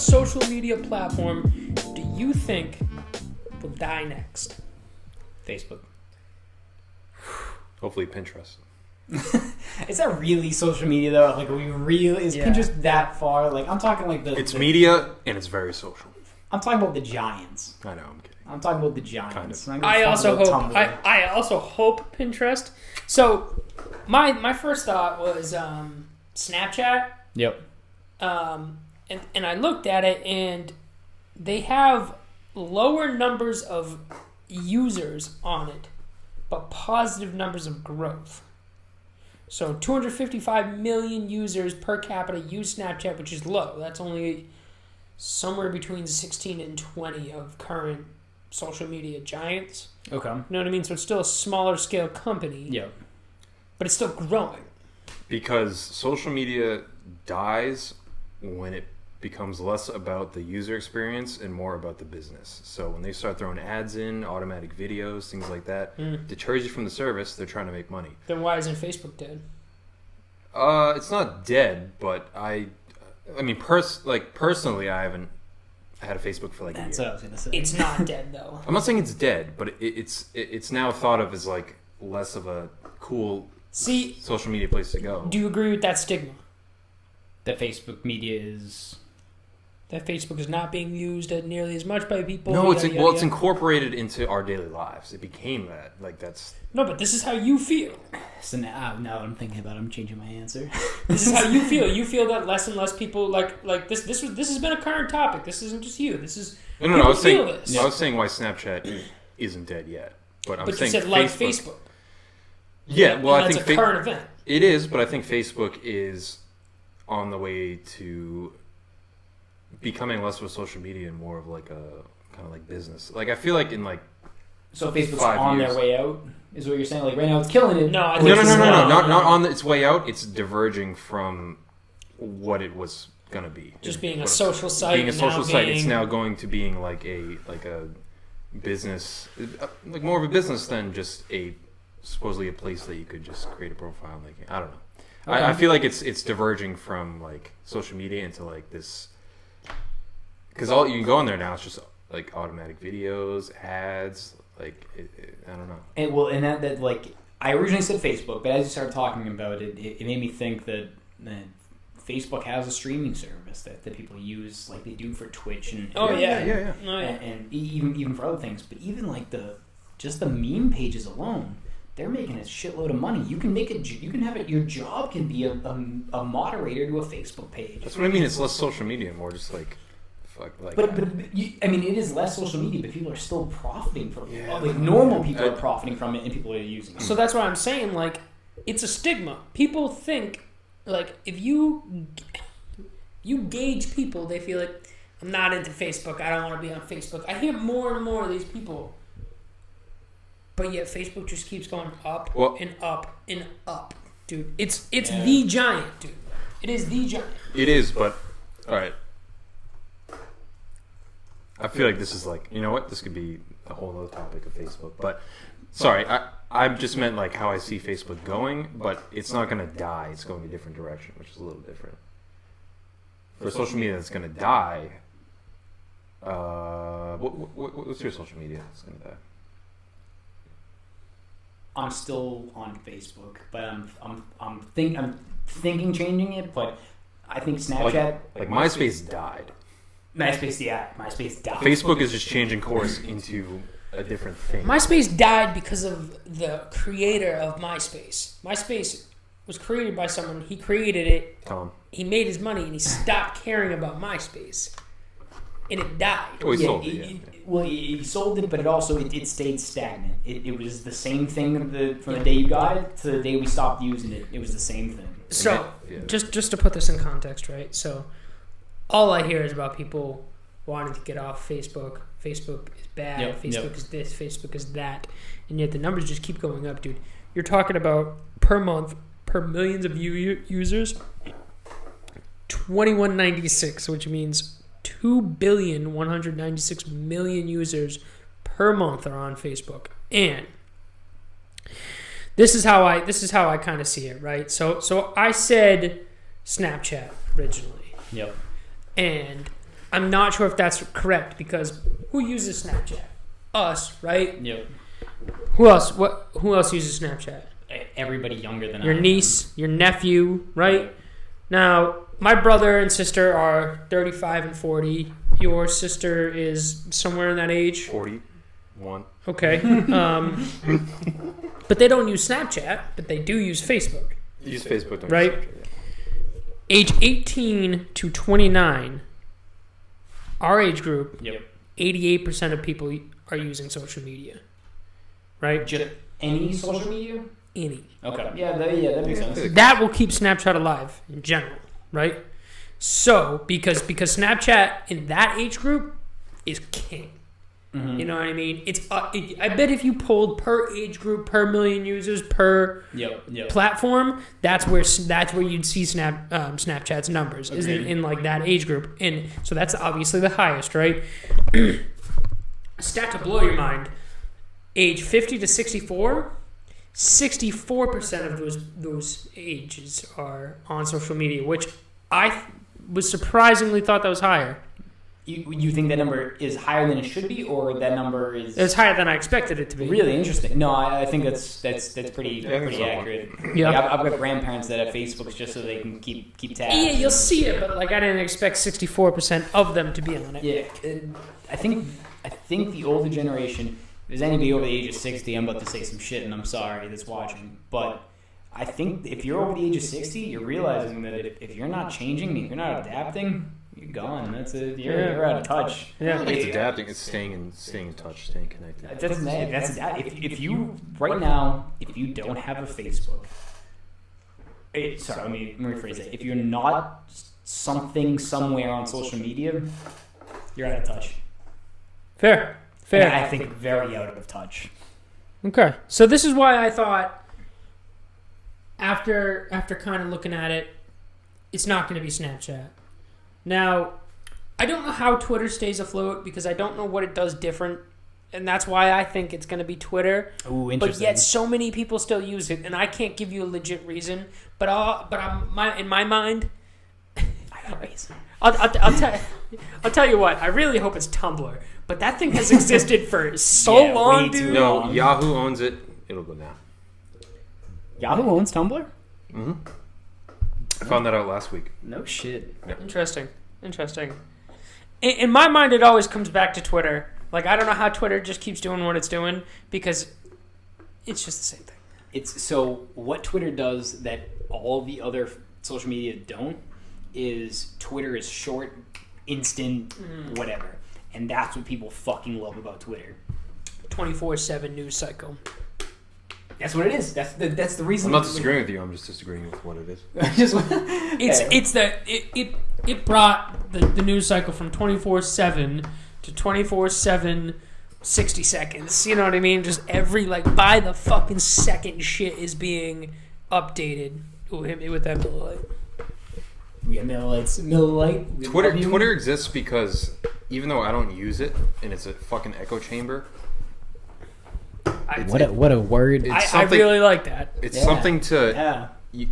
social media platform do you think will die next? Facebook. Hopefully Pinterest. Is that really social media though? Like, is Pinterest that far? Like, I'm talking like It's media and it's very social. I'm talking about the giants. I know, I'm kidding. I'm talking about the giants. Kind of. I also hope Pinterest. So my first thought was Snapchat. Yep. And I looked at it, and they have lower numbers of users on it, but positive numbers of growth. So 255 million users per capita use Snapchat, which is low. That's only somewhere between 16 and 20 of current social media giants. Okay. You know what I mean? So it's still a smaller scale company. Yeah. But it's still growing. Because social media dies when it becomes less about the user experience and more about the business. So when they start throwing ads in, automatic videos, things like that, deters you from the service, they're trying to make money. Then why isn't Facebook dead? It's not dead, but I mean, personally, I haven't had a Facebook for like That's a year. what I was gonna say. It's not dead though. I'm not saying it's dead, but it's now thought of as like less of a cool social media place to go. Do you agree with that stigma? That Facebook media is... That Facebook is not being used nearly as much by people? No, it's incorporated into our daily lives. It became that. Like, that's... No, but this is how you feel. So now I'm thinking about it, I'm changing my answer. This is how you feel. You feel that less and less people like this. This has been a current topic. This isn't just you. This is no. I was saying why Snapchat isn't dead yet. But you saying said like Facebook. Yeah, well, I that's think a current event. It is, but I think Facebook is on the way to becoming less of a social media and more of like a kind of like business. Like, I feel like in like so Facebook's on their way out, is what you're saying? Like right now, it's killing it. No, not on its way out. It's diverging from what it was gonna be. Just being a social site. Being a social site, it's now going to being like a business, like more of a business than just supposedly a place that you could just create a profile. Like, I don't know. Okay. I feel like it's diverging from like social media into like this, because all you can go on there now is just like automatic videos, ads. Like, I don't know. And that like I originally said Facebook, but as you started talking about it, it made me think that Facebook has a streaming service that people use, like they do for Twitch and and even for other things. But even like just the meme pages alone, they're making a shitload of money. You can make it. You can have it. Your job can be a moderator to a Facebook page. That's what I mean. It's less social media, more just like. I mean, it is less social media, but people are still profiting from it. Like normal people are profiting from it, and people are using it. So that's what I'm saying. Like, it's a stigma. People think, like, if you gauge people, they feel like, I'm not into Facebook. I don't want to be on Facebook. I hear more and more of these people, but yet Facebook just keeps going up and up and up, dude. It's the giant, dude. It is the giant. It is, but all right. I feel like this is like, you know what? This could be a whole other topic of Facebook. But, sorry, I just meant like how I see Facebook going, but it's not going to die. It's going a different direction, which is a little different. For social media that's going to die, what's your social media that's going to die? I'm still on Facebook, but I'm thinking changing it, but I think Snapchat... Like MySpace died. MySpace died. Facebook is just changing course into a different thing. MySpace died because of the creator of MySpace. MySpace was created by someone. He created it. Tom. He made his money, and he stopped caring about MySpace. And it died. Oh, he sold it. Well, he sold it, but it stayed stagnant. It was the same thing from the day you got it to the day we stopped using it. It was the same thing. So, just to put this in context, right? So, all I hear is about people wanting to get off Facebook. Facebook is bad. Facebook is this. Facebook is that. And yet the numbers just keep going up, dude. You're talking about per month, per millions of users, 2196, which means 2,196,000,000 users per month are on Facebook. And this is how I kind of see it, right? So I said Snapchat originally. Yep. And I'm not sure if that's correct because who uses Snapchat? Us, right? Yep. Who else? Who else uses Snapchat? Everybody younger than your niece, your nephew, right? Now, my brother and sister are 35 and 40. Your sister is somewhere in that age. 41. Okay. But they don't use Snapchat, but they do use Facebook. Use Facebook, don't right? use Snapchat, Age 18 to 29, our age group, Yep. 88% of people are using social media. Right? Just any social media? Any. Okay. Yeah, that makes sense. That will keep Snapchat alive in general, right? So, because Snapchat in that age group is king. Mm-hmm. You know what I mean? It's I bet if you pulled per age group, per million users, per platform, that's where you'd see Snapchat's numbers is in like that age group, and so that's obviously the highest, right? Stat to blow your mind: age 50 to 64. 64% of those ages are on social media, which I was surprisingly thought that was higher. You think that number is higher than it should be, or that number is? It's higher than I expected it to be. Really interesting. No, I think that's pretty accurate. Yeah, like, I've got grandparents that have Facebooks just so they can keep tabs. Yeah, you'll see it, but like I didn't expect 64% of them to be on it. Yeah, I think the older generation. If there's anybody over the age of 60, I'm about to say some shit, and I'm sorry that's watching. But I think if you're over the age of 60, you're realizing that if you're not changing, if you're not adapting, you're gone. That's it. You're out of touch. Yeah, it's adapting. It's staying in touch, staying connected. That's if you right now, if you don't have a Facebook, let me rephrase it. If you're not somewhere on social media, you're out of touch. Fair. And I think very out of touch. Okay, so this is why I thought after kind of looking at it, it's not going to be Snapchat. Now, I don't know how Twitter stays afloat because I don't know what it does different, and that's why I think it's going to be Twitter. Ooh, interesting. But yet, so many people still use it, and I can't give you a legit reason. But in my mind, I got a reason. I'll tell you what. I really hope it's Tumblr, but that thing has existed for so long, dude. No, Yahoo owns it. It'll go down. Yahoo owns Tumblr? Mm-hmm. I found that out last week. No shit. Yeah. Interesting. In my mind, it always comes back to Twitter. Like, I don't know how Twitter just keeps doing what it's doing because it's just the same thing. So what Twitter does that all the other social media don't is Twitter is short, instant, whatever. And that's what people fucking love about Twitter. 24/7 news cycle. That's what it is. That's the reason. I'm not disagreeing with you. I'm just disagreeing with what it is. It brought the news cycle from 24/7 to 24/7 60 seconds. You know what I mean? Just every by the fucking second shit is being updated. Ooh, hit me with that Miller Lite. We got Miller Lite. Twitter exists because even though I don't use it and it's a fucking echo chamber. What a word! I really like that. It's something to you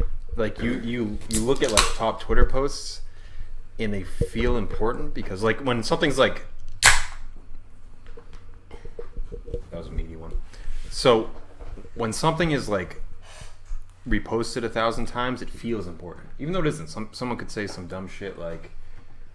look at top Twitter posts and they feel important because when something's that was a meaty one. So when something is reposted 1,000 times, it feels important, even though it isn't. Someone could say some dumb shit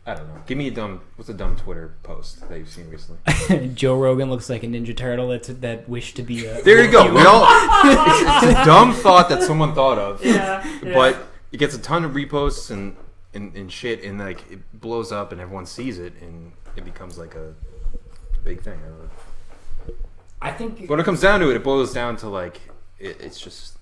I don't know. Give me what's a dumb Twitter post that you've seen recently? Joe Rogan looks like a Ninja Turtle that wished to be a... There you go. It's a dumb thought that someone thought of. Yeah. But it gets a ton of reposts and shit, and it blows up and everyone sees it and it becomes a big thing. I don't know. I think... When it comes down to it, it boils down to it's just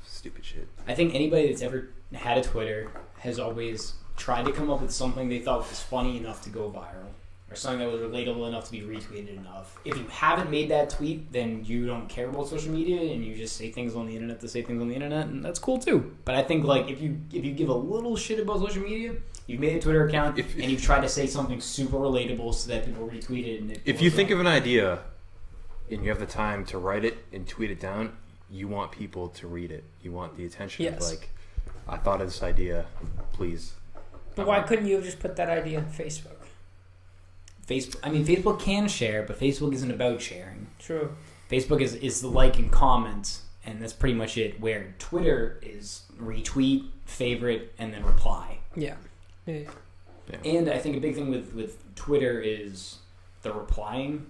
stupid shit. I think anybody that's ever had a Twitter has always... tried to come up with something they thought was funny enough to go viral, or something that was relatable enough to be retweeted enough. If you haven't made that tweet, then you don't care about social media, and you just say things on the internet to say things on the internet, and that's cool too. But I think if you give a little shit about social media, you've made a Twitter account, and you've tried to say something super relatable so that people retweet it. And if you think of an idea, and you have the time to write it and tweet it down, you want people to read it. You want the attention of I thought of this idea, please. But why couldn't you have just put that idea on Facebook? Facebook can share, but Facebook isn't about sharing. True. Facebook is the like and comments, and that's pretty much it. Where Twitter is retweet, favorite, and then reply. Yeah. And I think a big thing with Twitter is the replying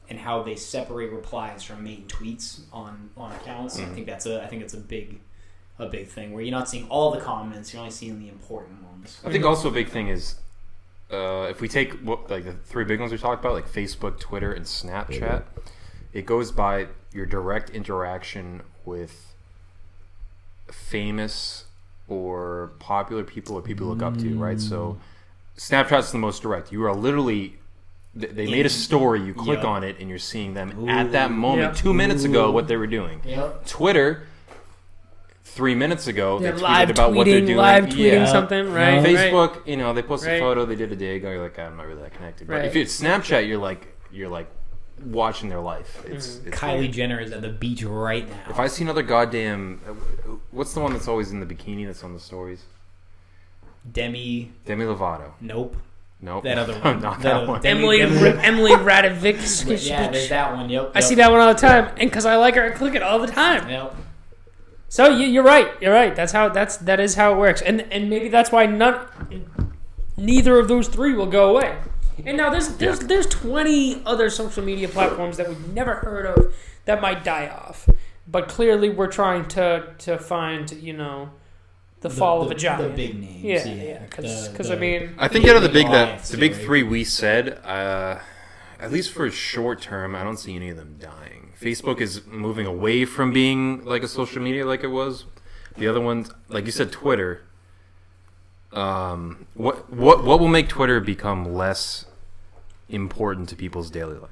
and how they separate replies from main tweets on accounts. I think that's a big thing where you're not seeing all the comments, you're only seeing the important ones. I think also a big thing is if we take like the three big ones we talked about, like Facebook, Twitter, and Snapchat, it goes by your direct interaction with famous or popular people or people you look up to, right? So Snapchat's the most direct. You are literally, they made a story, you click on it, and you're seeing them at that moment, 2 minutes ago, what they were doing. Twitter, 3 minutes ago, they tweeted about what they're doing. Live tweeting something, right? Facebook, they post a photo, they did a dig, you're like, I'm not really that connected. But if it's Snapchat, you're like watching their life. It's Kylie weird. Jenner is at the beach right now. If I see another goddamn, what's the one that's always in the bikini that's on the stories? Demi Lovato. Nope. That other one. Not that one. Emily Ratajkowski. Yeah, there's that one. Yep. I see that one all the time, and because I like her, I click it all the time. Yep. So you're right. You're right. That is how it works, and maybe that's why neither of those three will go away. And now there's 20 other social media platforms that we've never heard of that might die off, but clearly we're trying to find the fall of a giant. The big names. Yeah. Because I mean, I think out of the big three we said, at least for short term, I don't see any of them dying. Facebook is moving away from being like a social media like it was. The other ones, like you said, Twitter. What will make Twitter become less important to people's daily life?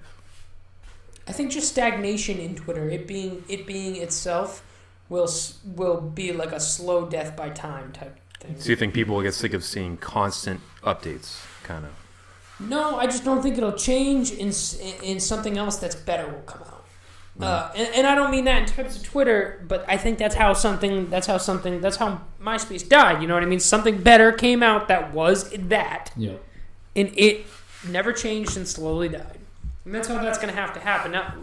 I think just stagnation in Twitter. It being itself will be like a slow death by time type thing. So you think people will get sick of seeing constant updates, kind of? No, I just don't think it'll change. In something else that's better will come out. And I don't mean that in terms of Twitter, but I think that's how MySpace died. You know what I mean? Something better came out that was that, and it never changed and slowly died. And that's how that's going to have to happen. Now,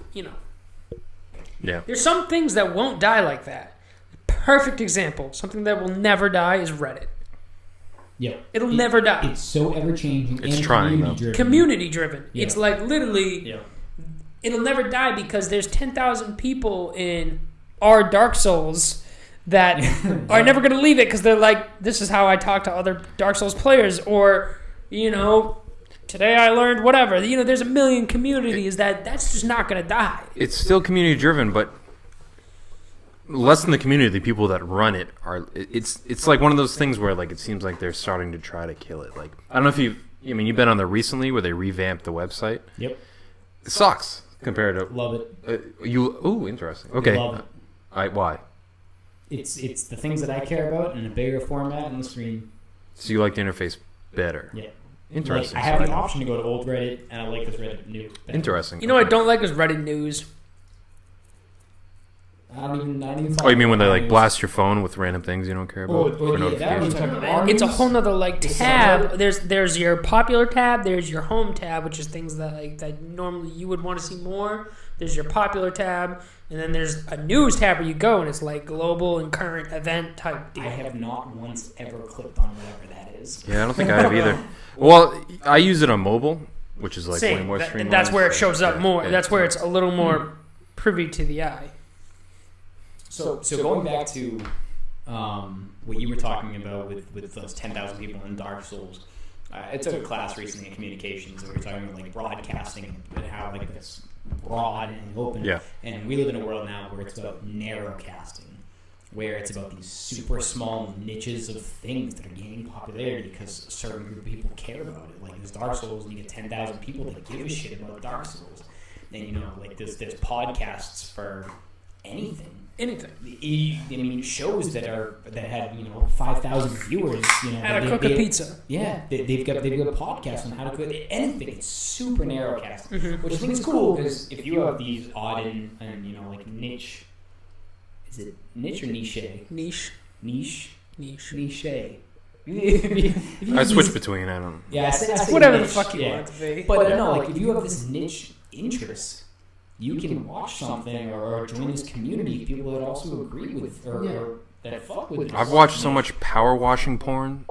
there's some things that won't die like that. Perfect example, something that will never die is Reddit. It'll never die. It's so ever changing. It's trying community driven. It's like literally. It'll never die because there's 10,000 people in our Dark Souls that are never going to leave it because they're like, this is how I talk to other Dark Souls players, or today I learned whatever. There's a million communities that's just not going to die. It's still community driven, but less than the community, the people that run it are. It's like one of those things where like it seems like they're starting to try to kill it. Like I don't know if you've been on there recently where they revamped the website. Yep. It sucks compared to. Love it. Interesting. Okay. Love it. Why? It's the things that I care about in a bigger format on the screen. So you like the interface better? Yeah. Interesting. Like, I have the option to go to old Reddit, and I like this Reddit new. Better. Interesting. What I don't like is Reddit news. I don't even you mean when they like blast your phone with random things you don't care about for notifications? It's a whole nother like tab. There's your popular tab. There's your home tab, which is things that normally you would want to see more. There's your popular tab, and then there's a news tab where you go, and it's like global and current event type deal. I have not once ever clicked on whatever that is. Yeah, I don't think I have either. Well, I use it on mobile, which is like way more streamlined. That's where it shows up more. Yeah. That's where it's a little more privy to the eye. So going back to what you were talking about with those 10,000 people in Dark Souls, I took a class recently in communications, and we were talking about like broadcasting and how like this broad and open. Yeah. And we live in a world now where it's about narrowcasting, where it's about these super small niches of things that are gaining popularity because a certain group of people care about it. Like there's Dark Souls, and you get 10,000 people that give a shit about Dark Souls. And there's podcasts for anything. Shows that had 5,000 viewers. How to cook a pizza. Yeah, they've got podcasts on how to cook anything. It's super narrowcast, which I think is cool because if you have these odd and like niche, is it niche or niche? Niche. I switch between. I don't. Yeah, I say whatever niche, the fuck you want it to be. But no, like if you have this niche interest, you can watch something or join this community of people that also agree with or that fuck with. I've watched so much power washing porn